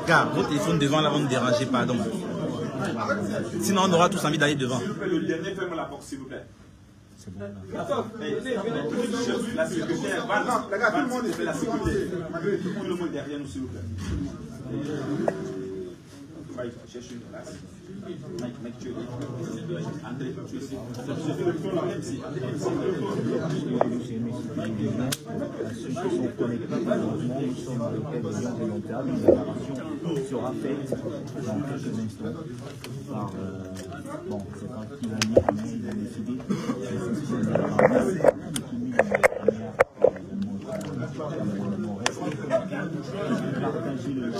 Car votre téléphone devant là, on ne dérange pas, donc. Sinon, on aura tous envie d'aller devant. Le dernier, ferme la porte, s'il vous plaît. C'est bon. La secrétaire, les gars, tout le monde fait la sécurité. Tout le monde derrière nous, s'il vous plaît. Cherche une place. Mec, tu es André, tu es ici. Ceux qui sont connectés, malheureusement, nous sommes dans le cadre de volontaire. Une déclaration sera faite dans quelques instants par, bon, c'est pas qui va dire, mais il a décidé partager le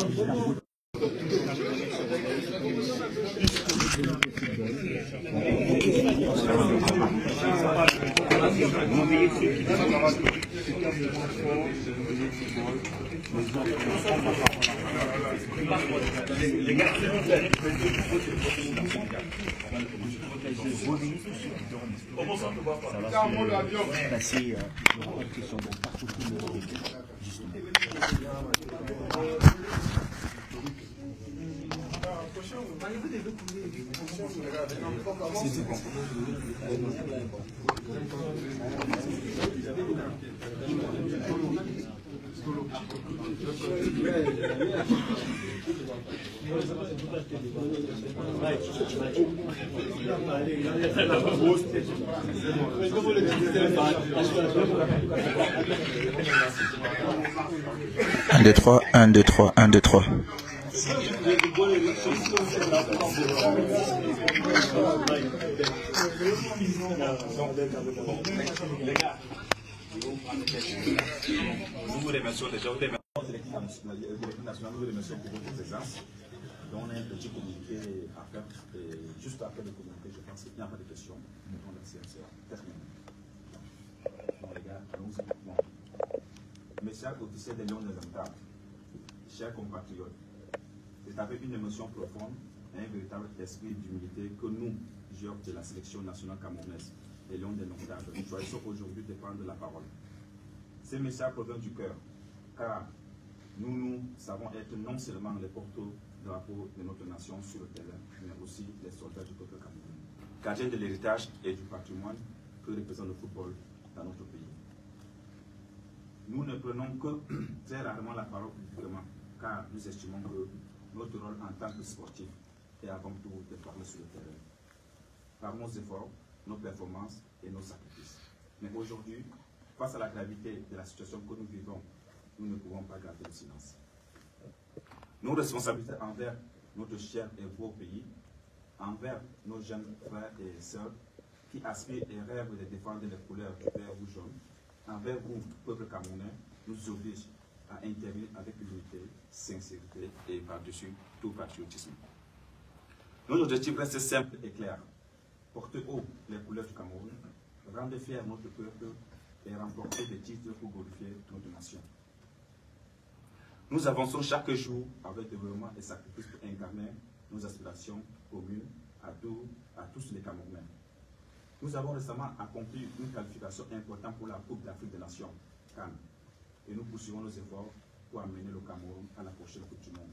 Un, deux, trois, un, deux, trois, un, deux, trois. Nous vous remercions déjà. L'équipe nationale, nous vous remercions pour votre présence. Donc, on a un petit communiqué à faire. Juste après le communiqué, je pense qu'il n'y a pas de questions. Donc, la séance est terminée. Bon, les gars, allons-y. Bon. Mes chers officiers des Lions des Intables, chers compatriotes, c'est avec une émotion profonde et un véritable esprit d'humilité que nous, joueurs de la sélection nationale camerounaise, les Lions des Intables, nous choisissons aujourd'hui de prendre la parole. Ces messages proviennent du cœur, car nous savons être non seulement les porte-drapeaux de notre nation sur le terrain, mais aussi les soldats du peuple camerounais, gardiens de l'héritage et du patrimoine que représente le football dans notre pays. Nous ne prenons que très rarement la parole publiquement, car nous estimons que notre rôle en tant que sportif est avant tout de parler sur le terrain, par nos efforts, nos performances et nos sacrifices. Mais aujourd'hui, face à la gravité de la situation que nous vivons, nous ne pouvons pas garder le silence. Nos responsabilités envers notre cher et beau pays, envers nos jeunes frères et sœurs qui aspirent et rêvent de défendre les couleurs vert ou jaune, envers vous, peuple camerounais, nous obligent à intervenir avec unité, sincérité et par-dessus tout patriotisme. Notre objectif reste simple et clair. Porter haut les couleurs du Cameroun, rendre fier notre peuple et remporter des titres pour glorifier notre nation. Nous avançons chaque jour avec développement et sacrifice pour incarner nos aspirations communes à tous les Camerounais. Nous avons récemment accompli une qualification importante pour la Coupe d'Afrique des Nations, CAN, et nous poursuivons nos efforts pour amener le Cameroun à la prochaine Coupe du Monde.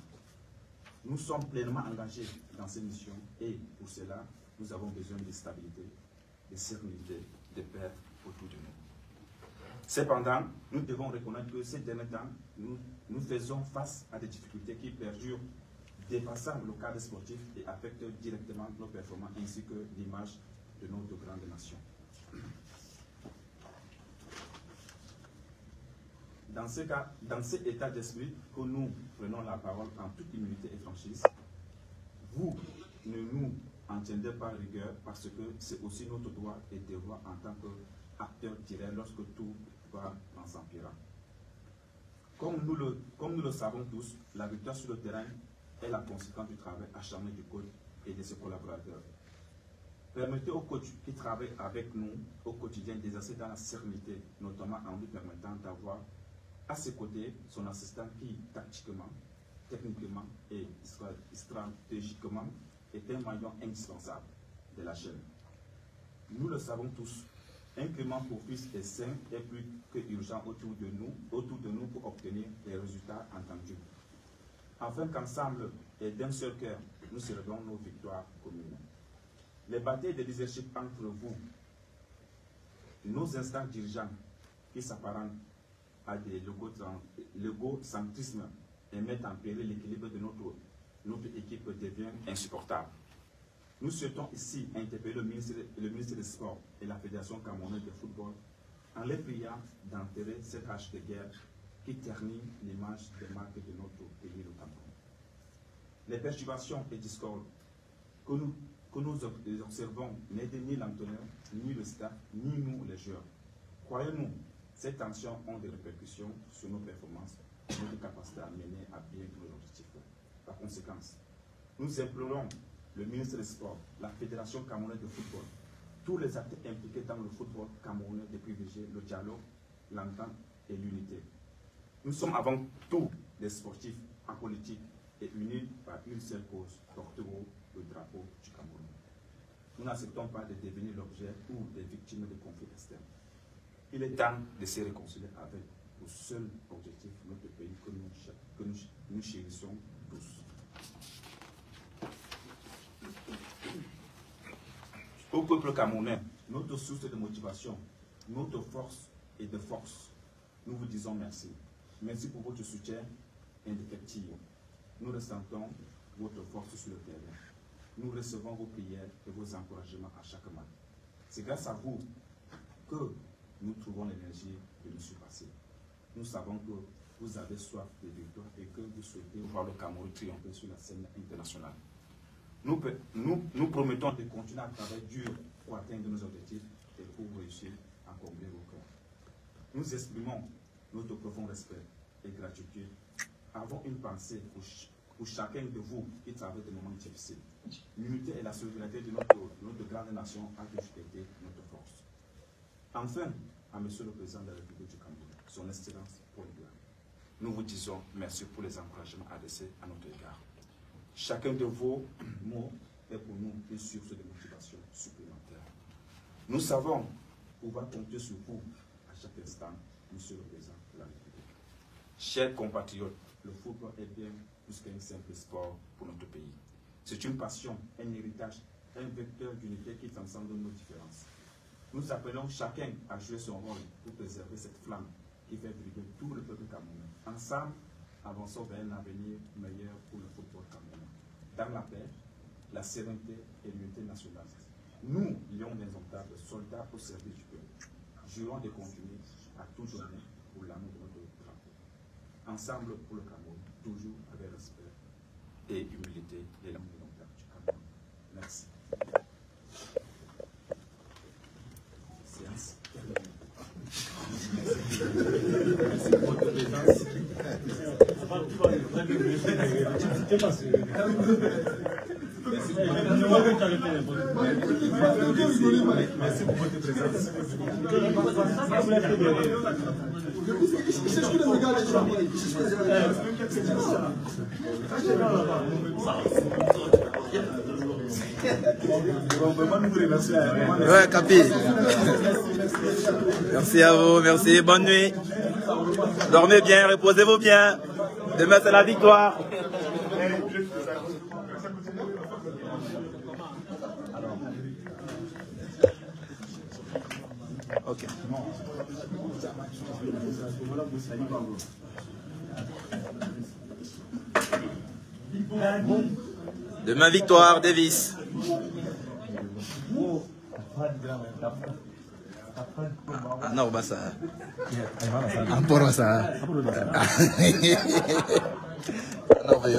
Nous sommes pleinement engagés dans ces missions et pour cela, nous avons besoin de stabilité, de sérénité, de paix autour de nous. Cependant, nous devons reconnaître que ces derniers temps, nous faisons face à des difficultés qui perdurent, dépassant le cadre sportif et affectent directement nos performances ainsi que l'image de notre grande nation. Dans cet état d'esprit que nous prenons la parole en toute humilité et franchise, vous ne nous en tiendrez pas rigueur parce que c'est aussi notre droit et devoir en tant qu'acteurs tirés lorsque tout va en s'empirant. Comme nous le savons tous, la victoire sur le terrain est la conséquence du travail acharné du coach et de ses collaborateurs. Permettez aux coachs qui travaillent avec nous au quotidien d'exercer dans la sérénité, notamment en lui permettant d'avoir à ses côtés son assistant qui, tactiquement, techniquement et stratégiquement, est un maillon indispensable de la chaîne. Nous le savons tous, un climat propice et sain est plus que urgent autour de nous pour obtenir les résultats entendus. Afin qu'ensemble et d'un seul cœur, nous célébrons nos victoires communes. Les batailles de leadership entre vous, nos instants dirigeants qui s'apparentent à des légocentrismes et mettent en péril l'équilibre de notre équipe devient insupportable. Nous souhaitons ici interpeller le ministre des Sports et la Fédération camerounaise de football en les priant d'enterrer cette hache de guerre qui ternit l'image des marques de notre pays, le Cameroun. Les perturbations et discordes que nous observons n'aident ni l'entraîneur, ni le staff, ni nous les joueurs. Croyez-nous, ces tensions ont des répercussions sur nos performances et notre capacité à mener à bien nos objectifs. Par conséquent, nous implorons le ministre des Sports, la Fédération camerounaise de football, tous les acteurs impliqués dans le football camerounais de privilégier le dialogue, l'entente et l'unité. Nous sommes avant tout des sportifs en politique et unis par une seule cause, porter haut le drapeau du Cameroun. Nous n'acceptons pas de devenir l'objet ou des victimes de conflits externes. Il est temps de se réconcilier avec le seul objectif de notre pays que nous chérissons tous. Au peuple camerounais, notre source de motivation, notre force et de force, nous vous disons merci. Merci pour votre soutien indéfectible. Nous ressentons votre force sur le terrain. Nous recevons vos prières et vos encouragements à chaque match. C'est grâce à vous que nous trouvons l'énergie de nous surpasser. Nous savons que vous avez soif de victoire et que vous souhaitez voir le Cameroun triompher sur la scène internationale. Nous promettons de continuer à travailler dur pour atteindre nos objectifs et pour réussir à combler vos cœurs. Nous exprimons notre profond respect et gratitude. Avons une pensée pour chacun de vous qui traverse des moments difficiles. L'unité et la solidarité de notre grande nation a toujours été notre force. Enfin, à Monsieur le Président de la République du Cameroun, son Excellence Paul Biya, nous vous disons merci pour les encouragements adressés à notre égard. Chacun de vos mots est pour nous une source de motivation supplémentaire. Nous savons pouvoir compter sur vous à chaque instant, Monsieur le Président de la République. Chers compatriotes, le football est bien plus qu'un simple sport pour notre pays. C'est une passion, un héritage, un vecteur d'unité qui transcende nos différences. Nous appelons chacun à jouer son rôle pour préserver cette flamme qui fait briller tout le peuple camerounais. Ensemble, avançons vers un avenir meilleur pour le football camerounais. Dans la paix, la sérénité et l'unité nationale. Nous, lions indomptables, soldats au service du peuple, jurons de continuer à tout donner pour l'amour de notre drapeau. Ensemble pour le Cameroun, toujours avec respect et humilité, les langues indomptables du Cameroun. Merci. Séance terminée. Merci pour votre présence. Merci pour votre présence. Ouais, Capi. Merci à vous, merci, bonne nuit. Dormez bien, reposez-vous bien. Demain, c'est la victoire. Ok. Demain, victoire, Davis. Ah non, bah ça. Ah, pour ça. Non, mais